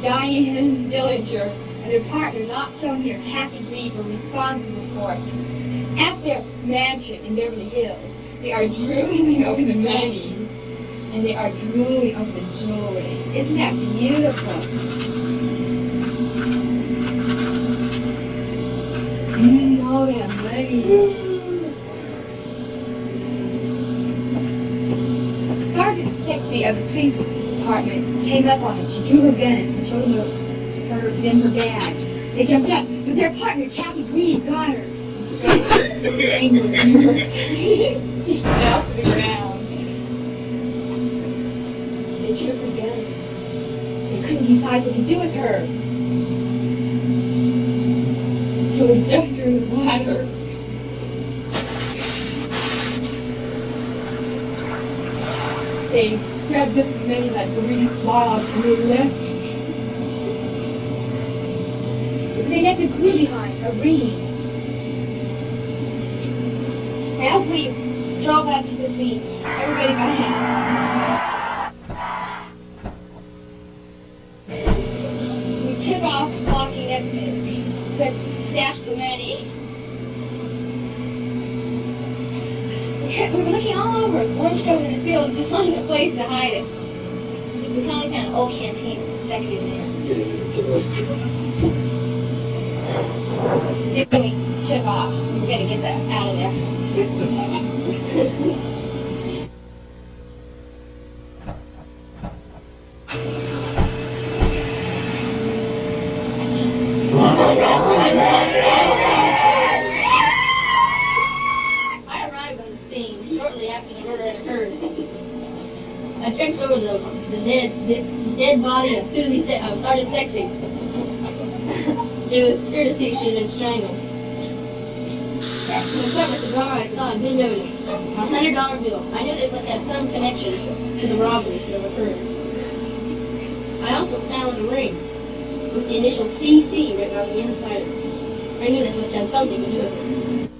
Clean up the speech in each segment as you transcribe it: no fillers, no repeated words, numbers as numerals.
Diane Villager and their partner, not shown here, Kathy Reed, were responsible for it. At their mansion in Beverly Hills, they are drooling over the money. And they are drooling over the jewelry. Isn't that beautiful? All that money. Sergeant Sexy of the police department came up on it. She drew her gun and showed them her badge. They jumped up, but their partner, Kathy Green, got her. And strangled her. She fell to the ground. They took her gun. They couldn't decide what to do with her. So they dumped her in the water. They grabbed up as many like grease logs and they left. They left a clue behind, a ring. As we drove up to the scene, everybody got out. We took off walking up to stash the money. We were looking all over, orange groves in the field, to find a place to hide it. We finally found an old canteen and stuck it in there. Then we took off. We were going to get that out of there. I arrived on the scene shortly after the murder had occurred. I checked over the dead body of Sergeant Sexy. It was clear to see she had been strangled. In the cover of the bar, I saw a bit of evidence, a $100 bill. I knew this must have some connection to the robberies that have occurred. I also found a ring with the initial CC written on the inside of it. I knew this must have something to do with it.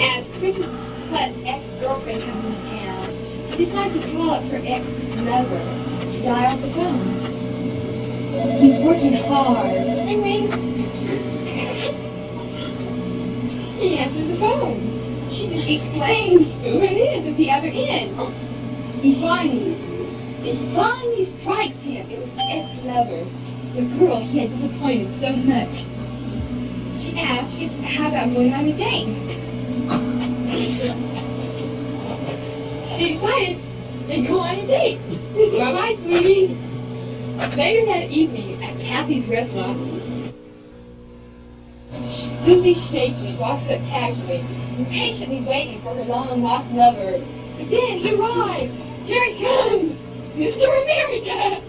As Christmas Clut's ex-girlfriend comes into town, she decides to call up her ex-lover. She dials the phone. He's working hard. Ring, ring. He answers the phone. She just explains who it is at the other end. It finally strikes him. It was his ex-lover, the girl he had disappointed so much. She asked how about going on a date. They decided they'd go on a date. Bye-bye, sweetie. Later that evening at Kathy's restaurant, Susie Shaky walks up casually, impatiently waiting for her long-lost lover. But then he arrives. Here he comes! Mr. America!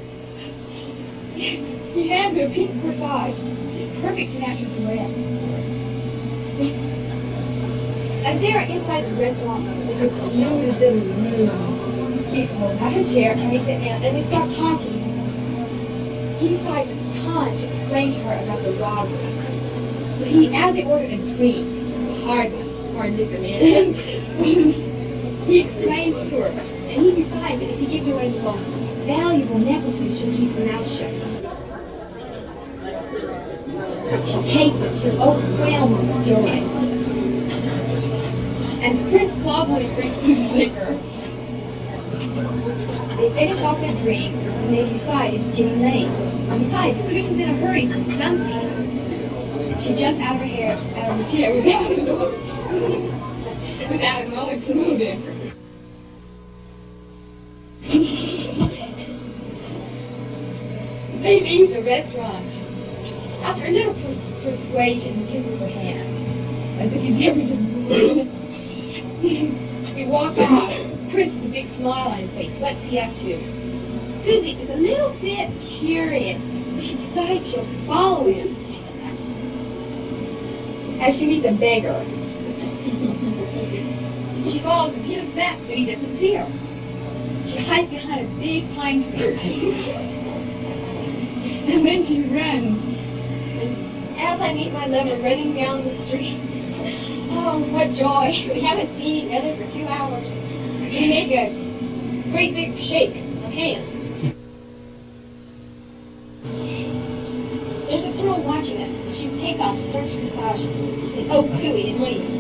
He hands her a pink corsage, just perfect to match her dress. As they are inside the restaurant, there's a secluded little room. He pulls out her chair and they sit down and they start talking. He decides it's time to explain to her about the robbery. So as they ordered a drink, hard liquor, man, he explains to her, and he decides that if he gives her one of the most valuable necklaces, she'll keep her mouth shut. She takes it. She's overwhelmed with joy. As Chris slobbily drinks his liquor, they finish off their drinks, and they decide it's getting late. And besides, Chris is in a hurry for something. She jumps out of her chair without a moment's notice. They leave the restaurant. After a little persuasion, he kisses her hand, as if he's ever to move. We walk off, Chris with a big smile on his face. What's he up to? Susie is a little bit curious, so she decides she'll follow him. As she meets a beggar. She follows him. He looks back, but he doesn't see her. She hides behind a big pine tree. And then she runs. And as I meet my lover running down the street, oh, what joy. We haven't seen each other for 2 hours. We make a great big shake of hands. she takes off, she starts her massage. She says, "Oh, cooey," and leaves.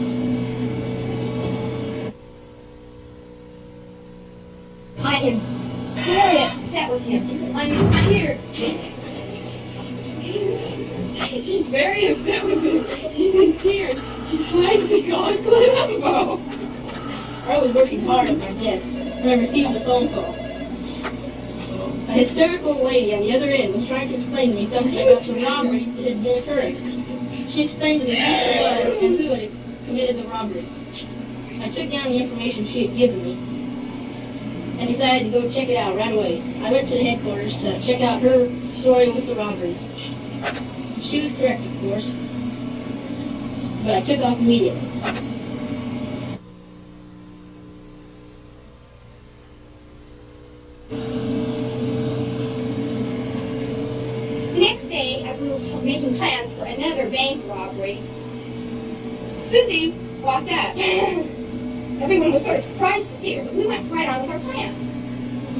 I am very upset with him. I'm in tears. She's very upset with him. She's in tears. She's trying to call Clodumbo. I was working hard at my desk when I received a phone call. A hysterical lady on the other end was trying to explain to me something about the robberies that had been occurring. She explained to me who it was and who had committed the robberies. I took down the information she had given me and decided to go check it out right away. I went to the headquarters to check out her story with the robberies. She was correct, of course, but I took off immediately. The next day, as we were making plans for another bank robbery, Susie walked up. Everyone was sort of surprised to see her, but we went right on with our plan.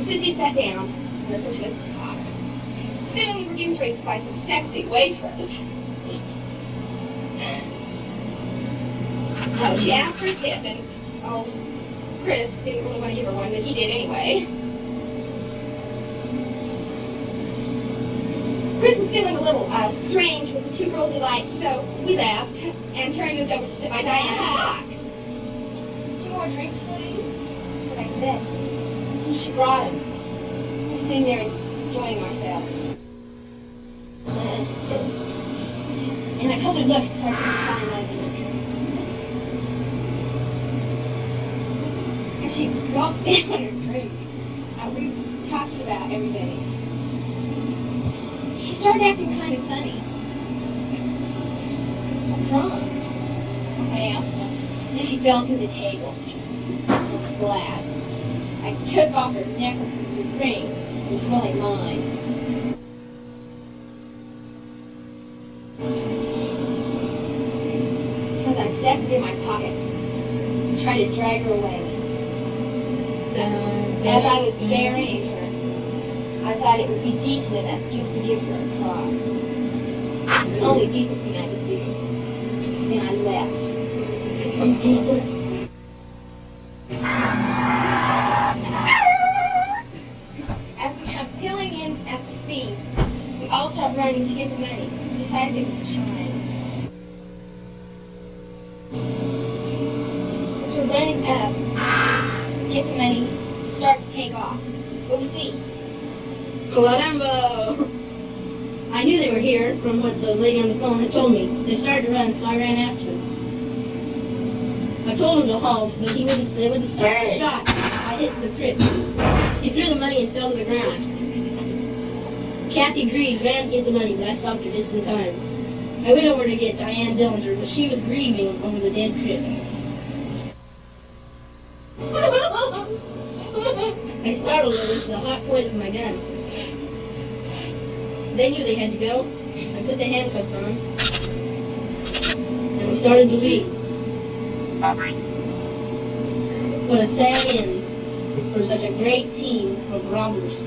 Susie sat down and listened to us talk. Soon we were getting drinks by some sexy waitress. She asked for a tip, and Chris didn't really want to give her one, but he did anyway. Chris was feeling a little strange with the two girls he liked, so we left, and Terry moved over to sit by Diana's dock. 2 more drinks, please? That's what I said. And she brought him. We're sitting there enjoying ourselves. And I told her, look, it's starting to sign out in the drink. And she gulped down her drink. We were talking about everything. She started acting kind of funny. What's wrong? I asked her. Then she fell through the table. I was glad. I took off her necklace with the ring. It was really mine. Because I stuffed it in my pocket and tried to drag her away. As I was burying her, I thought it would be decent enough just to give her a cross. The only decent thing I could do. Then I left. As we come filling in at the scene, we all stopped running to get the money. We decided it was time. As we're running up, get the money, start to take off. Go see. Clodumbo! I knew they were here from what the lady on the phone had told me. They started to run, so I ran after them. I told him to halt, but they wouldn't stop. I shot. I hit the crib. He threw the money and fell to the ground. Kathy Greaves ran to get the money, but I stopped her just in time. I went over to get Diane Dillinger, but she was grieving over the dead Chris. I startled her with the hot point of my gun. They knew they had to go. I put the handcuffs on, and we started to leave. What a sad end for such a great team of robbers.